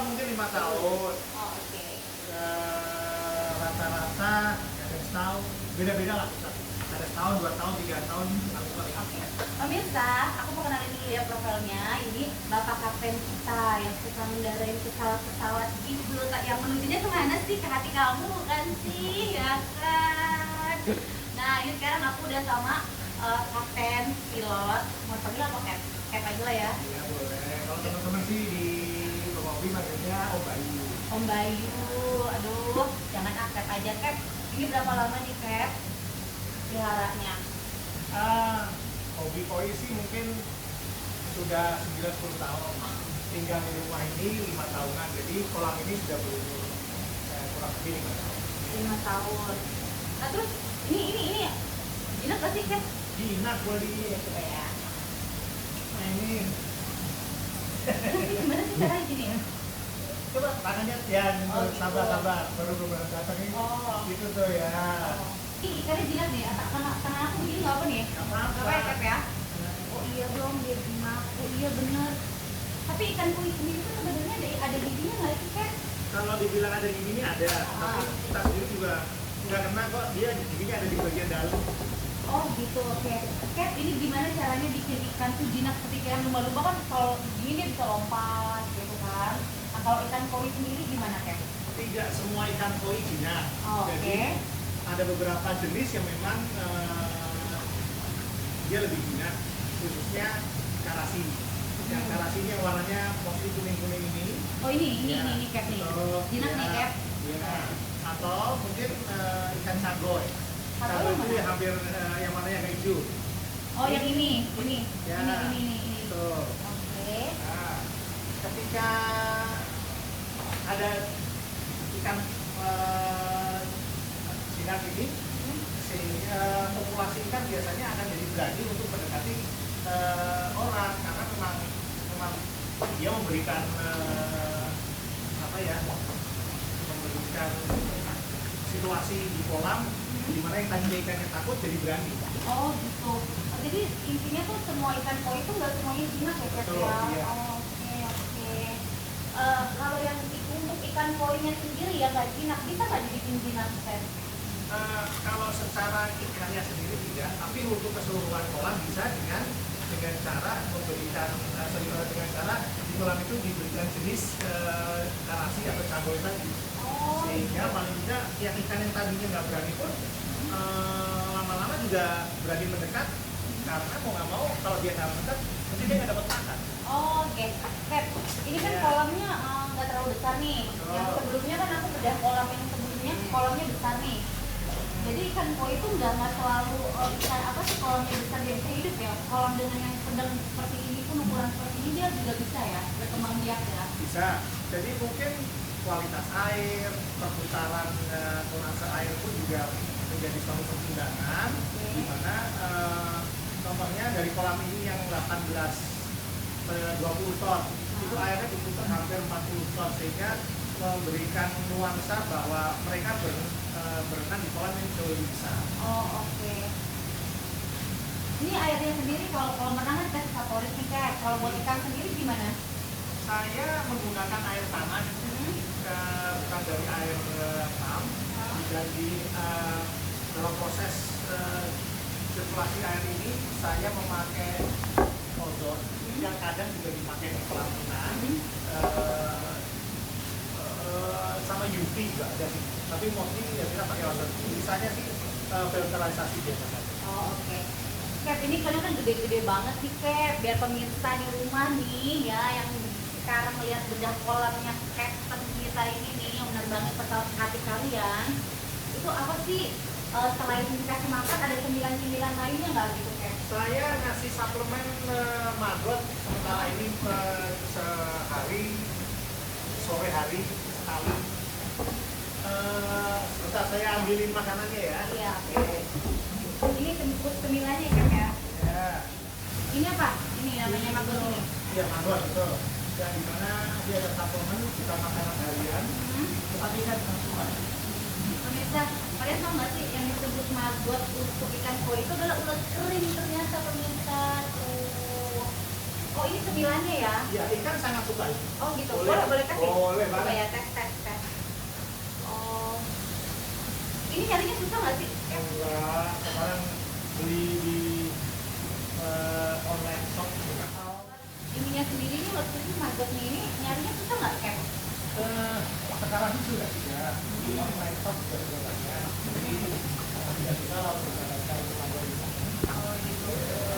mungkin 5 tahun. Oh, oke. Rata-rata ada setahun, beda-beda lah kita. Ada setahun, 2 tahun, 3 tahun, 1 kali. Oke. Pemirsa, aku mau kenalin dulu ya profilnya. Ini Bapak Kapten kita yang suka mendarai pesawat-pesawat gitu. Yang menujunya kemana sih? Ke hati kamu kan sih, ya kan? Nah, ini sekarang aku udah sama kapten pilot. Mau panggil apa, Cap? Cap aja lah ya. Iya boleh. Kalau teman-teman sih di Robi manggilnya Om Bayu. Om Bayu, aduh, jangan Cap aja, Cap. Ini berapa lama nih, Cap? Peliharanya? Hobi koi sih mungkin sudah 9-10 tahun. Tinggal di rumah ini 5 tahunan. Jadi kolam ini sudah berumur kurang lebih 5 tahun. 5 tahun. Nah, terus ini jinak gak sih, Cap? Jinak boleh di Coba ya. Nah ini. Gimana sih caranya gini ya? Coba tangannya ya, Oh, gitu. sabar baru datang ini. Oh. Gitu tuh ya. Ini ikannya jinak nih, tangan aku begini nggak apa nih? Nggak apa-apa. Nggak apa ya, Cap ya? Oh iya dong, dia jinak. Oh iya bener. Tapi ikan koi sendiri tuh sebenarnya ada giginya nggak sih, Cap? Kalau dibilang ada giginya ada, tapi kita sendiri juga nggak kena kok. Dia giginya ada di bagian dalam. Oh gitu, oke. Cap, ini gimana caranya bikin ikan tuh jinak seperti yang lumba-lumba kan kalau gini dia bisa lompat gitu kan. Nah kalau ikan koi sendiri gimana, Cap? Tidak semua ikan koi jinak. Oh, Jadi oke. ada beberapa jenis yang memang dia lebih jinak, khususnya karasi. Yang karasi ini yang warnanya mostly kuning-kuning ini. Oh ini Cap nih. Atau, Jinak nih, Cap. Ya. Atau mungkin ikan sagoy. Sagoy Sagoy itu mana? ya hampir yang warnanya agak hijau. Oh yang ini. Ya. Ini. Tuh. Oke. Nah, ketika ada ikan jinak ini, sehingga populasi ikan biasanya akan jadi berani untuk mendekati orang karena memang dia memberikan memberikan situasi di kolam di mana yang tadinya ikannya takut jadi berani. Oh gitu. Oh, jadi intinya tuh semua ikan koi itu nggak semuanya jinak ya, Cap Betul, ya? iya. Oh, oke. Kalau yang untuk ikan koinya sendiri ya nggak jinak, bisa nggak dibikin jinak, Cap? Kalau secara ikannya sendiri tidak, tapi untuk keseluruhan kolam bisa dengan cara memberikan dengan cara di kolam itu diberikan jenis karasi atau caboy tadi, Oh, sehingga paling tidak yang ikan yang tadinya nggak berani pun lama-lama juga berani mendekat, karena mau nggak mau kalau dia nggak mendekat nanti dia nggak dapat makan. Oh, oke. Cap, ini kan Iya. kolamnya nggak terlalu besar nih. Betul. Yang sebelumnya kan aku bedah kolam yang sebelumnya, kolamnya besar nih. Jadi ikan koi itu nggak selalu ikan apa sih kolamnya besar dia bisa hidup ya. Kolam dengan yang sedang seperti ini pun ukuran seperti ini dia juga bisa ya berkembang biak ya. Bisa, jadi mungkin kualitas air, perputaran tonase air pun juga menjadi suatu pertimbangan, di mana contohnya dari kolam ini yang 20 ton, itu airnya diputar hampir 40 ton, sehingga memberikan nuansa bahwa mereka berenang di kolam yang jauh lebih besar. Oh, oke. Ini airnya sendiri kalau berenang kan kasih favorit nih, Cap. Kalau buat ikan sendiri gimana? Saya menggunakan air tanah, bukan dari air pump. Jadi dalam proses sirkulasi air ini saya memakai ozon yang kadang juga dipakai di kolam renang, sama UV juga ada sih. Tapi mostly ya kita pakai ozon. Misalnya sih filterisasi biasa saja. Oh, oke. Cap, ini kalian kan gede-gede banget nih, Cap. Biar pemirsa di rumah nih ya yang sekarang lihat bedah kolamnya Captain kita ini nih yang benar banget pesawat hati kalian. Itu apa sih selain dikasih makan ada cemilan-cemilan lainnya nggak gitu, Cap? Saya ngasih suplemen maggot sementara ini sehari, sore hari sekali. Bentar saya ambilin makanannya ya. Iya, oke. Ini bungkus cemilannya, Cap ya? Ya, Ini apa? Ini namanya maggot ini. iya maggot betul. Dan di mana dia ada suplemen bukan makanan harian, tetapi kan konsumen. Pemirsa, kalian tahu nggak sih yang disebut maggot untuk ikan koi itu adalah ulat kering ternyata, pemirsa. Tuh. Oh, ini cemilannya ya? Ya, ikan sangat suka ini. Oh gitu, Boleh. boleh kasih? Boleh Coba banget. ya, tes. Oh, ini nyarinya susah nggak sih? Enggak, sekarang beli di online shop juga. Oh, ininya sendiri ini waktu ini magotnya ini nyarinya susah nggak, Cap? Sekarang ini sudah tidak. Di online shop juga banyak. Jadi tidak bisa langsung mendapatkan tetangga di sana. Oh gitu.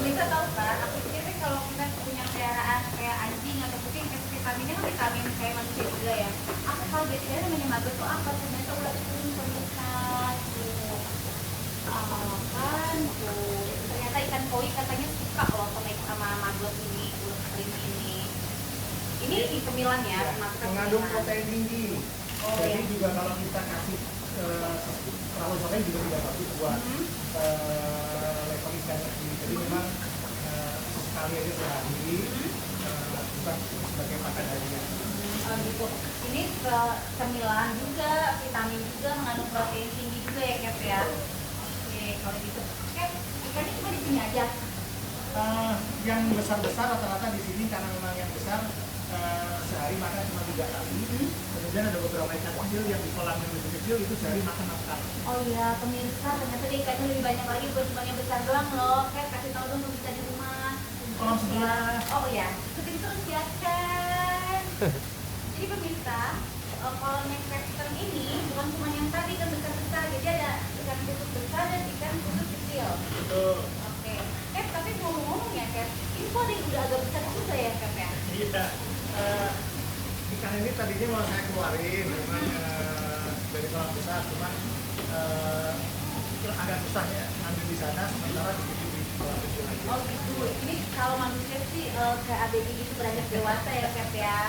Bisa tahu kan? Aku pikir nih kalau kita punya peliharaan kayak anjing atau kucing, kasih vitaminnya kan vitamin kayak manusia juga ya. Aku kalau biasanya namanya magot tuh apa? Ternyata ulat kuning pemirsa tuh. Kan tuh. Ternyata ikan koi katanya suka loh sama magot ini, ulat kuning ini. Ini di cemilan ya, masukkan Mengandung cemilan. protein tinggi. Oh, Jadi ya. juga kalau kita kasih terlalu sore juga tidak bagus buat level ikannya sendiri. Jadi memang sekali aja sehari, bukan sebagai makan harian. Oh gitu. Ini ke cemilan juga, vitamin juga, mengandung protein tinggi juga ya, Cap ya. Oke, kalau gitu. Cap, ikannya cuma di sini aja. Yang besar-besar rata-rata di sini karena memang yang besar sehari makan cuma 3 kali. Kemudian ada beberapa ikan kecil yang di kolam yang lebih kecil itu sehari makan 6 kali. Oh iya, pemirsa, ternyata dia ikannya lebih banyak lagi, bukan cuma yang besar doang loh. Cap, kasih tahu dong pemirsa di rumah. Kolam sebelah. Oh iya, ikutin terus ya kan. Jadi pemirsa, kolam captain ini bukan cuma yang tadi kan besar-besar, jadi ada ikan khusus besar dan ikan khusus kecil. Betul. Oke, Cap, tapi ngomong-ngomong ya Cap, ini kok ada yang udah agak besar juga ya Cap ya? Iya. Ikan ini tadinya mau saya keluarin memang dari kolam besar, cuman agak susah ya ambil di sana sementara di kolam kecil lagi. Oh gitu, ini kalau manusia sih kayak ABG gitu beranjak dewasa ya Cap ya?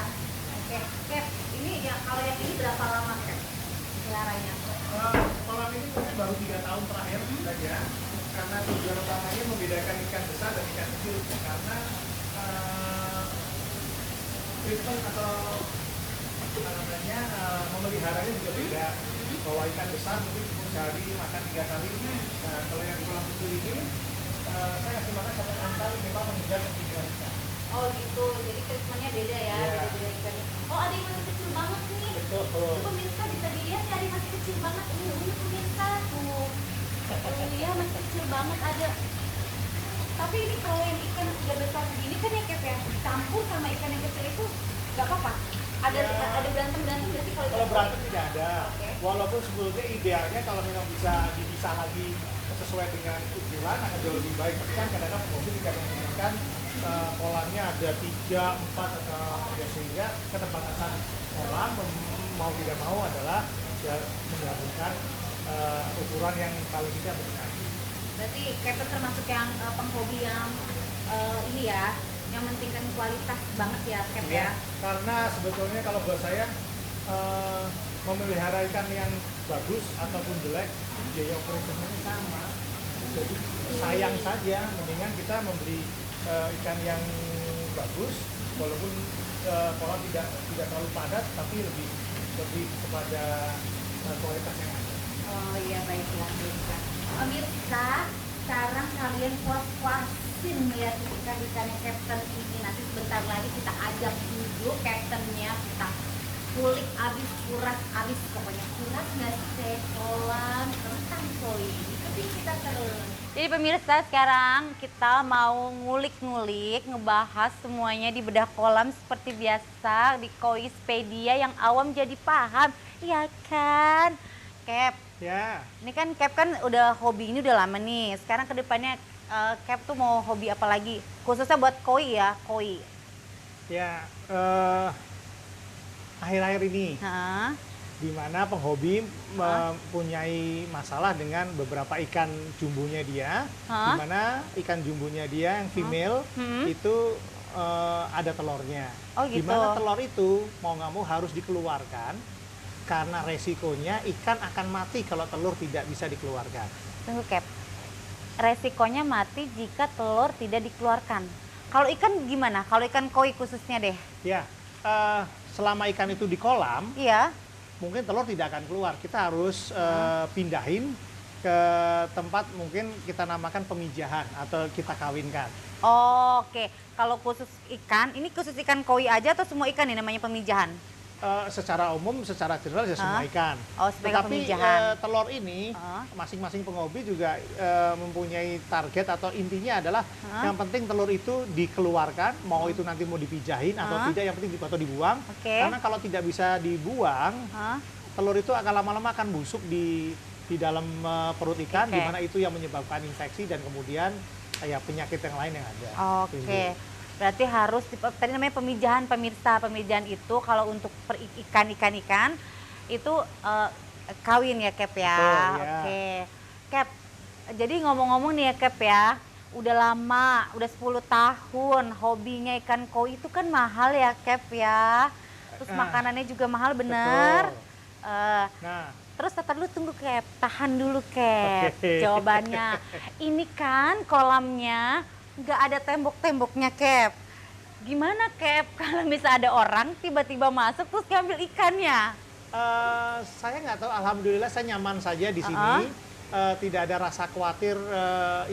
Oke, Cap, ini ya kalau yang ini berapa lama Cap peliharanya? Kolam ini mungkin baru 3 tahun terakhir saja, karena tujuan utamanya membedakan ikan besar dan ikan kecil, karena treatment atau apa namanya memeliharanya juga beda. Bahwa ikan besar mungkin sehari makan 3 kali. Nah, kalau yang di kolam kecil ini saya kasih makan sampai 6 kali, memang mengejar kebutuhan ikan. Oh gitu, jadi treatmentnya beda ya, Iya. beda-beda ikannya. Oh ada yang masih kecil banget nih. Betul. Tuh, pemirsa bisa dilihat ya, ada yang masih kecil banget. Ini pemirsa tuh. Oh iya masih kecil banget ada. Tapi ini kalau yang ikan udah besar begini kan ya Cap ya, campur sama ikan yang kecil itu nggak apa-apa. Ada Ya. ada berantem berarti kalau Kalau ikan berantem tidak ada. Oke. Walaupun sebetulnya idealnya kalau memang bisa dipisah lagi sesuai dengan ukuran akan jauh lebih baik. Tapi kan kadang-kadang mobil jika menginginkan kolamnya ada 3, 4 atau ya, sehingga keterbatasan kolam mau tidak mau adalah ya, menggabungkan ukuran yang paling tidak mendekati. Berarti Captain termasuk yang penghobi yang ini ya, yang mementingkan kualitas banget ya Cap ya. Ya, karena sebetulnya kalau buat saya memelihara ikan yang bagus ataupun jelek biaya operasionalnya sama. Jadi sayang saja, mendingan kita membeli ikan yang bagus walaupun kolam tidak terlalu padat tapi lebih kepada kualitas yang ada. Oh iya baiklah. Pemirsa, sekarang kalian puas-puasin melihat ikan-ikannya Captain ini. Nanti sebentar lagi kita ajak duduk Captainnya, kita kulik abis, kuras abis, pokoknya kuras nggak sih kolam tentang koi. Ikuti kita terus. Jadi pemirsa, sekarang kita mau ngulik-ngulik, ngebahas semuanya di bedah kolam seperti biasa di Koispedia yang awam jadi paham, iya kan? Cap, Ya, ini kan Cap kan udah hobi ini udah lama nih. Sekarang kedepannya Cap tuh mau hobi apa lagi? Khususnya buat koi ya, koi. ya akhir-akhir ini Hah? di mana penghobi mempunyai masalah dengan beberapa ikan jumbonya dia, di mana ikan jumbonya dia yang female itu ada telurnya. Oh, gitu. Di mana telur itu mau nggak mau harus dikeluarkan karena resikonya ikan akan mati kalau telur tidak bisa dikeluarkan. Tunggu Cap. Resikonya mati jika telur tidak dikeluarkan. Kalau ikan gimana? Kalau ikan koi khususnya deh. Ya, selama ikan itu di kolam, Iya. mungkin telur tidak akan keluar. Kita harus pindahin ke tempat mungkin kita namakan pemijahan atau kita kawinkan. Oke, kalau khusus ikan, ini khusus ikan koi aja atau semua ikan nih namanya pemijahan? Secara umum, secara general ya semua ikan. Oh, sebagai Tetapi pemijahan. telur ini masing-masing penghobi juga mempunyai target atau intinya adalah yang penting telur itu dikeluarkan, mau itu nanti mau dipijahin atau tidak, yang penting atau dibuang. Karena kalau tidak bisa dibuang, telur itu akan lama-lama akan busuk di dalam perut ikan, di mana itu yang menyebabkan infeksi dan kemudian ya penyakit yang lain yang ada. Oke. Berarti harus, tadi namanya pemijahan, pemirsa. Pemijahan itu kalau untuk ikan itu kawin ya, Cap ya? Betul, ya. Oke. Cap, jadi ngomong-ngomong nih ya, Cap ya, udah lama, udah 10 tahun hobinya ikan koi itu kan mahal ya, Cap ya? Terus makanannya juga mahal, bener? Nah, terus dulu tunggu, Cap, tahan dulu, Cap. Oke. Jawabannya, ini kan kolamnya nggak ada tembok-temboknya, Cap. Gimana, Cap, kalau misalnya ada orang tiba-tiba masuk terus ngambil ikannya? saya nggak tahu, alhamdulillah saya nyaman saja di sini. Tidak ada rasa khawatir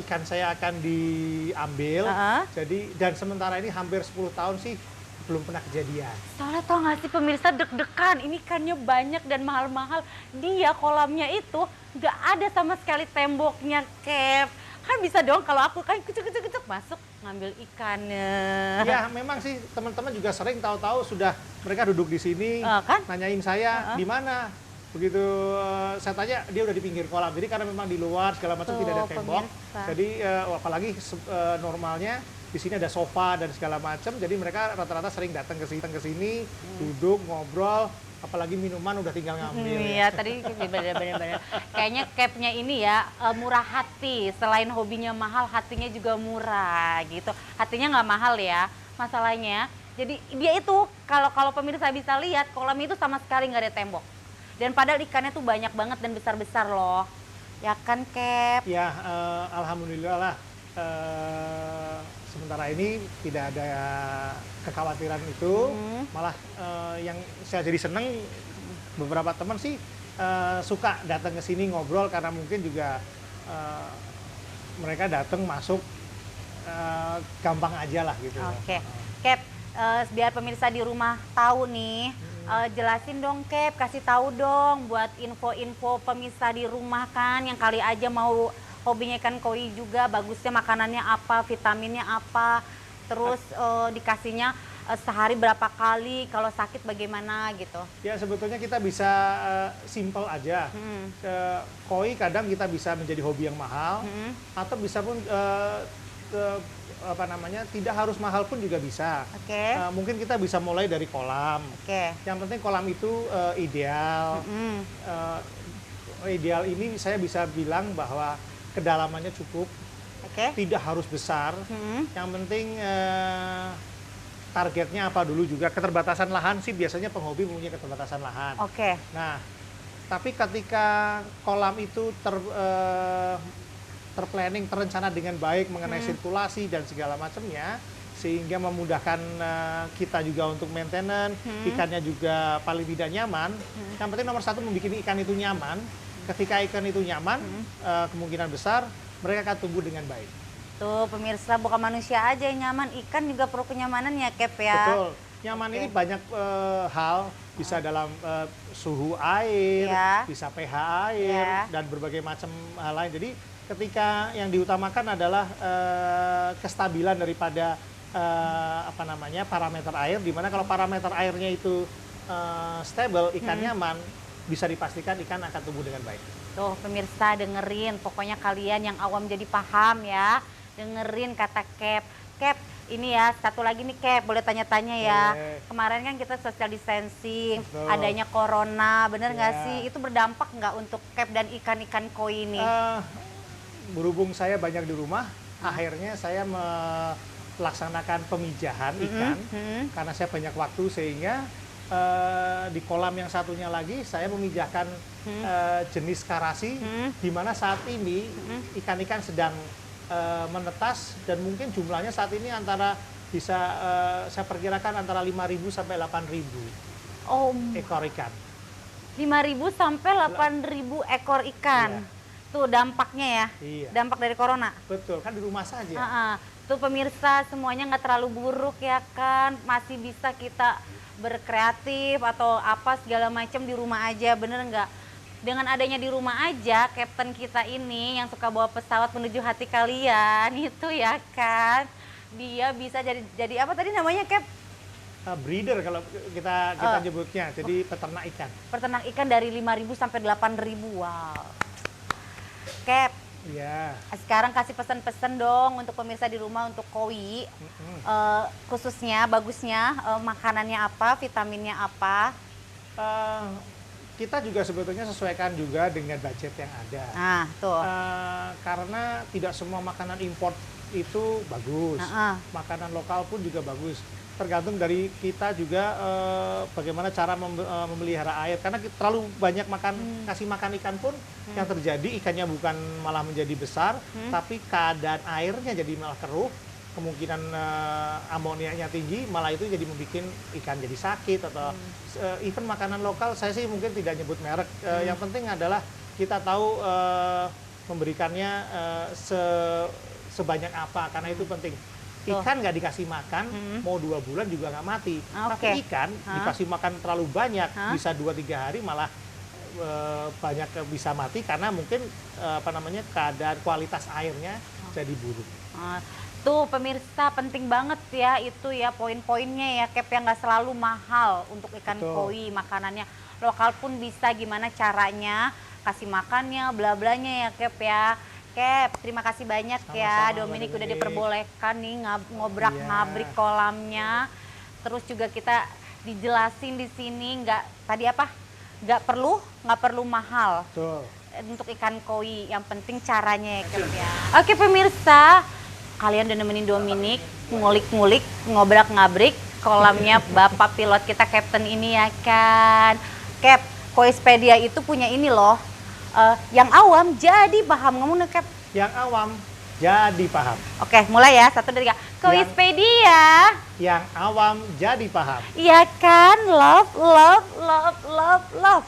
ikan saya akan diambil. Jadi, dan sementara ini hampir 10 tahun sih belum pernah kejadian. Soalnya tau nggak sih pemirsa, deg-degan, ini ikannya banyak dan mahal-mahal. Dia kolamnya itu nggak ada sama sekali temboknya, Cap. Kan bisa dong kalau aku kan kucuk-kucuk masuk ngambil ikannya. Ya memang sih teman-teman juga sering tahu-tahu sudah mereka duduk di sini, kan? nanyain saya di mana. Begitu saya tanya, dia udah di pinggir kolam. Jadi karena memang di luar segala macam tidak ada tembok. Pemirsa. Jadi apalagi normalnya di sini ada sofa dan segala macam. Jadi mereka rata-rata sering datang ke sini, duduk ngobrol. Apalagi minuman udah tinggal ngambil. Iya, tadi bener-bener. Kayaknya Capnya ini ya murah hati. Selain hobinya mahal, hatinya juga murah gitu. Hatinya nggak mahal ya, masalahnya. Jadi dia itu kalau pemirsa bisa lihat, kolam itu sama sekali nggak ada tembok. Dan padahal ikannya tuh banyak banget dan besar-besar loh. Ya kan, Cap? Ya, alhamdulillah lah. Sementara ini tidak ada kekhawatiran itu, malah yang saya jadi seneng, beberapa teman sih suka datang ke sini ngobrol karena mungkin juga mereka datang masuk gampang aja lah gitu. Oke. Cap, biar pemirsa di rumah tahu nih, jelasin dong, Cap, kasih tahu dong buat info-info pemirsa di rumah kan yang kali aja mau hobinya ikan koi juga, bagusnya makanannya apa, vitaminnya apa, terus dikasihnya sehari berapa kali, kalau sakit bagaimana gitu. Ya sebetulnya kita bisa simple aja. Koi kadang kita bisa menjadi hobi yang mahal, atau bisa pun tidak harus mahal pun juga bisa. Mungkin kita bisa mulai dari kolam. Yang penting kolam itu ideal. Ideal ini saya bisa bilang bahwa kedalamannya cukup, tidak harus besar. Yang penting targetnya apa dulu juga. Keterbatasan lahan sih biasanya penghobi punya keterbatasan lahan. Nah, tapi ketika kolam itu terplanning, terencana dengan baik mengenai sirkulasi dan segala macamnya, sehingga memudahkan kita juga untuk maintenance, ikannya juga paling tidak nyaman. Yang penting nomor satu membuat ikan itu nyaman. Ketika ikan itu nyaman, kemungkinan besar mereka akan tumbuh dengan baik. Tuh pemirsa, bukan manusia aja yang nyaman, ikan juga perlu kenyamanan ya, Cap ya. Betul, nyaman ini banyak hal, bisa dalam suhu air, bisa pH air, dan berbagai macam hal lain. Jadi ketika yang diutamakan adalah kestabilan daripada parameter air, dimana kalau parameter airnya itu stable, ikan nyaman, bisa dipastikan ikan akan tumbuh dengan baik. Tuh pemirsa dengerin, pokoknya kalian yang awam jadi paham ya, dengerin kata Cap. Cap, ini ya satu lagi nih, Cap, boleh tanya-tanya ya. Kemarin kan kita social distancing, adanya corona, bener nggak sih? Itu berdampak nggak untuk Cap dan ikan-ikan koi ini? Berhubung saya banyak di rumah, akhirnya saya melaksanakan pemijahan ikan karena saya banyak waktu, sehingga di kolam yang satunya lagi saya memijahkan jenis karasi, di mana saat ini ikan-ikan sedang menetas dan mungkin jumlahnya saat ini antara bisa saya perkirakan antara 5.000 sampai 8.000 ekor ikan. 5.000 sampai 8.000 ekor ikan. Tuh dampaknya ya, Iya. dampak dari corona. Betul, kan di rumah saja. Tuh pemirsa, semuanya nggak terlalu buruk ya kan, masih bisa kita berkreatif atau apa segala macam di rumah aja, bener nggak? Dengan adanya di rumah aja, Captain kita ini yang suka bawa pesawat menuju hati kalian itu ya kan, dia bisa jadi apa tadi namanya, Cap? Breeder kalau kita nyebutnya, jadi peternak ikan. Peternak ikan dari 5.000 sampai 8.000, wow. Cap, Iya. sekarang kasih pesan-pesan dong untuk pemirsa di rumah untuk koi. Khususnya, bagusnya makanannya apa, vitaminnya apa. Kita juga sebetulnya sesuaikan juga dengan budget yang ada. Nah, tuh. Karena tidak semua makanan import itu bagus. Makanan lokal pun juga bagus. Tergantung dari kita juga bagaimana cara memelihara air. Karena terlalu banyak kasih makan ikan pun yang terjadi ikannya bukan malah menjadi besar, tapi keadaan airnya jadi malah keruh. Kemungkinan amoniaknya tinggi, malah itu jadi membuat ikan jadi sakit atau even makanan lokal. Saya sih mungkin tidak nyebut merek. Yang penting adalah kita tahu memberikannya sebanyak apa, karena itu penting. Ikan nggak dikasih makan, mau 2 bulan juga nggak mati. Tapi ikan dikasih makan terlalu banyak, bisa 2-3 hari malah banyak bisa mati karena mungkin keadaan kualitas airnya jadi buruk. Tuh pemirsa, penting banget ya itu ya poin-poinnya ya, Cap, yang nggak selalu mahal untuk ikan koi, makanannya lokal pun bisa, gimana caranya kasih makannya, bla-blanya ya, Cap ya. Cap, terima kasih banyak ya, Dominic udah diperbolehkan nih ngobrak-ngabrik kolamnya. Terus juga kita dijelasin di sini nggak perlu mahal. Betul. Untuk ikan koi, yang penting caranya ya, Cap ya. Oke pemirsa, kalian udah nemenin Dominic ngulik-ngulik, ngobrak-ngabrik kolamnya Bapak pilot kita Captain ini ya kan. Cap, Koispedia itu punya ini loh. Yang awam jadi paham, ngomong nih, Cap. Yang awam jadi paham. Oke, mulai ya, 1, 2, 3. Koispedia. Yang awam jadi paham. Iya kan, love, love, love, love, love.